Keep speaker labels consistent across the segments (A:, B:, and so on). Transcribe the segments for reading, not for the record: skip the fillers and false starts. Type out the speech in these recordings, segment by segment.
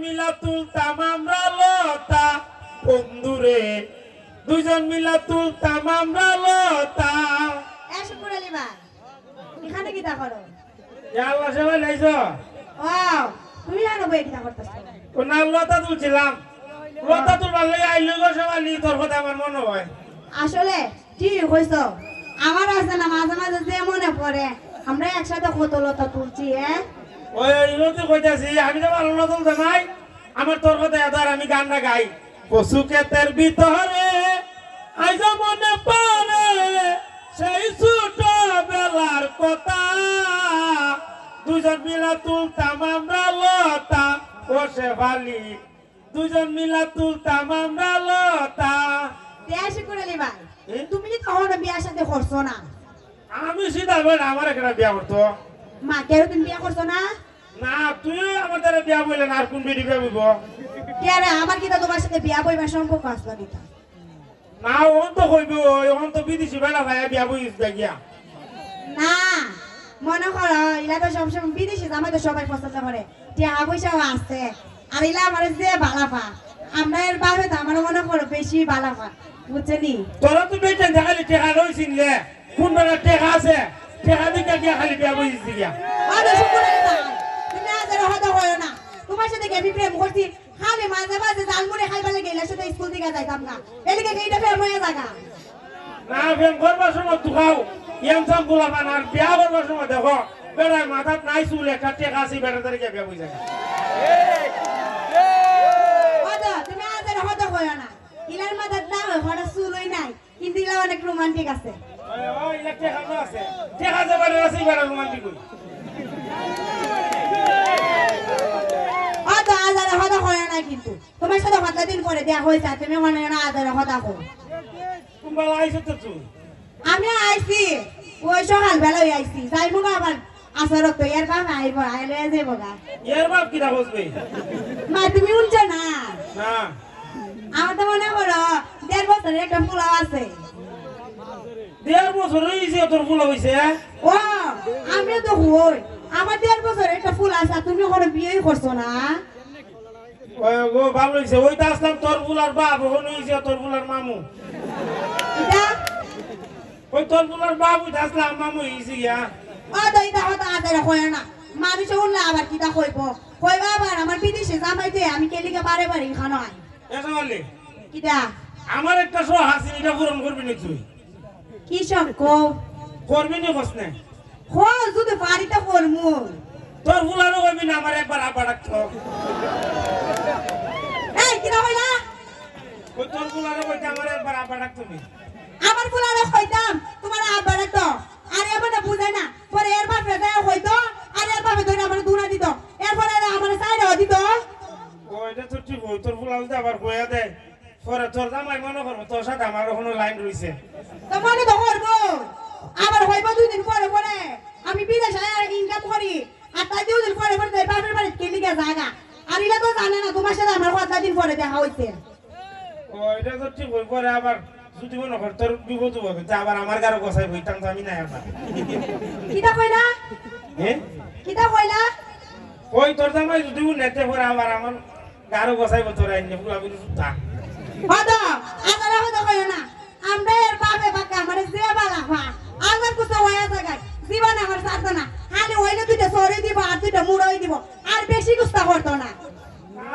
A: মিলা তুলতাম আমরা লতা বন্ধুরে দুজন মিলা তুলতাম আমরা লতা
B: এসব করে লিবা এখানে কি তা করো
A: আল্লাহ সবাই লাইছো
B: ও তুমি জানো বই কিটা করতেছ
A: কোনা লতা তুলছিলাম লতা তুলবার লাগি আইলো গো সবাই লি তোর কথা আমার মনে হয়
B: আসলে ঠিক হইছো আমার আছে না মাঝে মাঝে যে মনে পড়ে আমরা একসাথে কত লতা তুলছি
A: ওই লতি কইতাছি আমি তো ভালো লতা তুলতে নাই আমার তোর কথা এত আর আমি গানটা গাই পশু ক্ষেতের ভিতরে আইজ মনে পড়ে সেই ছোট বেলার কথা দুজন মিলা তুলতাম আমরা লতা ও শেফালি দুজন মিলা তুলতাম আমরা লতা
B: দেশ করে লিবা তুমি কি কখনো বিয়ার সাথে করছো না
A: আমি সিধা বল আমার একটা বিয়া করতো
B: মা কেউ তুমি বিয়া করছো না
A: না তুই আমার দ্বারা বিয়া বললেন আর কোন বেটি বিয়া বলবো
B: কে রে আমার কি তোমার সাথে বিয়া বইবার সম্পর্ক আসলো নিতা
A: না ওন তো কইব ওন তো বিদেশি বেলা ভাই বিয়া বইস গিয়া
B: না মনে করো ইলা তো সবসময় বিদেশি জামাই তো সবাই পছন্দ করে টাকা পয়সাও আছে আর ইলা আমার যে বালাফা আমরা এর বাবে তো আমার মনে করো বেশি বালাফা বুঝছেনি
A: তোরা তো বেটেন দেখালি টেকা রইছিন লে কোন বেলা টেকা আছে টেকা দিকে গিয়া খালি বিয়া বইস গিয়া
B: আরে শুকুর আল্লাহ তুমি আজ হয়তো হয় না তোমার সাথে আমি প্রেম করছি খালি মাঝে মাঝে জালমুড়ি খাইবার লাগে এর সাথে স্কুল থেকে যাইতাম না এদিকে এইটা প্রেম হয়ে জায়গা
A: না প্রেম করবার সময় তুই খাও ইয়াম সাম গুলা বানার বিয়া করবার সময় দেখো বেড়ার মাথাত নাই চুল একটা টেকা আছে বেড়া তারিখে বিয়া বইস
B: আচ্ছা তুমি আজ হয়তো হয় না ইলার মাথার না হয় হঠাৎ চুলই নাই কিন্তু ইলা অনেক রোমান্টিক আছে
A: ওই ইলা টেকা না আছে টেকা যে বেড়া আছে বেড়া রোমান্টিক কই
B: আচ্ছা আজ হয়তো হয় না কিন্তু তোমার সাথে কত দিন পরে দেয়া হয়েছে তুমি মনে না আজ হয়তো হো
A: তুমি বেলা আইছো তো তুই
B: আমি আইছি ওই সকাল বেলায় আইছি যাইবো না আবার আসর তো এর বাবা আইবো আইলে যাইবো গা
A: এর বাপ কিটা বসবে
B: মা তুমি উনছো না
A: না
B: আমার তো মনে করো 1.5 বছরের একটা ফুলাও আছে
A: 1.5 বছর হইছে তোর ফুল হইছে
B: ও আমিও তো হই আমার 1.5 বছরের একটা ফুল আছে আর তুমি কোনো বিয়েই করছো না
A: ওই গো ভালো হইছে ওই তো আসলাম তোর ফুলার বাপ ওখানে হইছে তোর ফুলার মামু
B: এটা
A: ওই তোর ফুলার বাপ ওই আসলাম মামু হইছে গিয়া
B: ও তো এটা হয়তো আদারে হয় না মানুষ উনলে আবার কিটা কইবো কইবা আবার আমার বিদেশে জামাইতে আমি কেলিকে বারে বারে খানো আই
A: এসে বললি
B: কিটা
A: আমার একটা শো হাসি এটা পূরণ করবি না তুই
B: কি সব কো
A: করবি না কস না
B: হো যদি বাড়িতে করমু
A: তোর ফুলারও কইবি না আমার একবার আব্বা ডাকতো
B: এই কিটা হইলা
A: ওই তোর ফুলারও কইতে আমার একবার আব্বা ডাকতো নি
B: আমার ফুলারে কইতাম তোমার আব্বারে তো আর এমন বুঝাই না পরে এর বাপে দেয়া হইতো আর এর বাপে ধরে আমার দুনা দিত এরপরে আমার সাইডে দিত
A: ও এটা তো ঠিক ওই তোর ফুলার যদি আবার কইয়া দেয় পরে তোর জামাই মনে করবো তোর সাথে আমার কোনো লাইন রইছে
B: তো মনে তো করবো আবার হইব 2 দিন পরে পরে আমি বিদেশে ইনকাম করি আর তাই 2 দিন পরে পরে বাপের বাড়ি কেলিকে জায়গা আর ইলা তো জানে না তোমার সাথে আমার কত দিন পরে দেখা হইছে
A: ও এটা তো ঠিক ওই পরে আবার যদি মনে কর তোর বিপদ হবে যে আবার আমার কারো গোসাই বইতাম তো আমি নাই আবার
B: কিটা কইলা
A: হ্যাঁ
B: কিটা কইলা
A: ওই তোর জামাই যদি নেতে পরে আবার আমার কারো গোসাই তোর আইনে পুরা পুরি সুতা
B: হদা আদারা হদা কই না আমরা এর বাপে বাকা আমারে যে বালা ভা আবার কুছো হইয়া জায়গা জীবন আমার সাথে না খালি হইলে দুইটা সরে দিব আর দুইটা মুড়াই দিব আর বেশি কুস্তা করতো না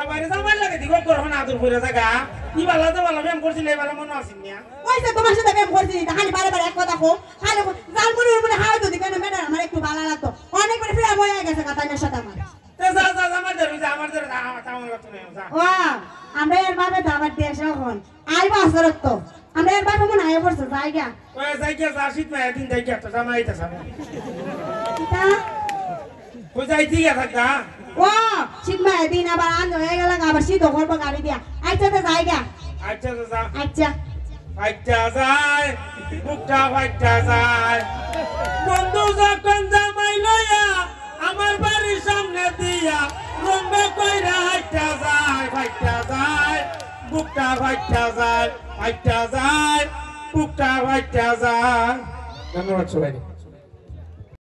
A: আবার জামাই লাগে দিব করব না আদর করে জায়গা কি বালা তো বালা ব্যায়াম করছিল এই বালা মনে আসিন না
B: ওই যে তোমার সাথে প্রেম করছি না খালি বারে বারে এক কথা কো খালি জালমুড়ির উপরে হাওয়া তো দিবে না ম্যাডাম আমার একটু ভালো লাগতো অনেক করে প্রেম হয়ে গেছে কাতানের সাথে আমার
A: তে যা যা জামাই ধরে যা আমার ধরে আমার কথা নেই যা
B: ও আমরা এর বাপে দাবার দেশ এখন আইবা আসরত তো আমরা এর বাপে মনে আয় পড়ছে জায়গা
A: ওই যাইকে যা শীত না একদিন যাইকে তো জামাই তা সামনে
B: কিটা
A: ওই যাই ঠিক আছে থাকা
B: ও শীত মায় দিন আবার আন হয়ে গেল আবার শীত করবো গাড়ি দিয়া আচ্ছা তো জায়গা
A: আচ্ছা তো যা
B: আচ্ছা
A: আচ্ছা যায় বুকটা ফাইটা যায় বন্ধু যখন জামাই লইয়া আমার বাড়ির সামনে দিয়া রম্বে কইরা হাইটা যায় বুকটা ফাইটা যায় বুকটা ফাইটা যায় ধন্যবাদ সবাই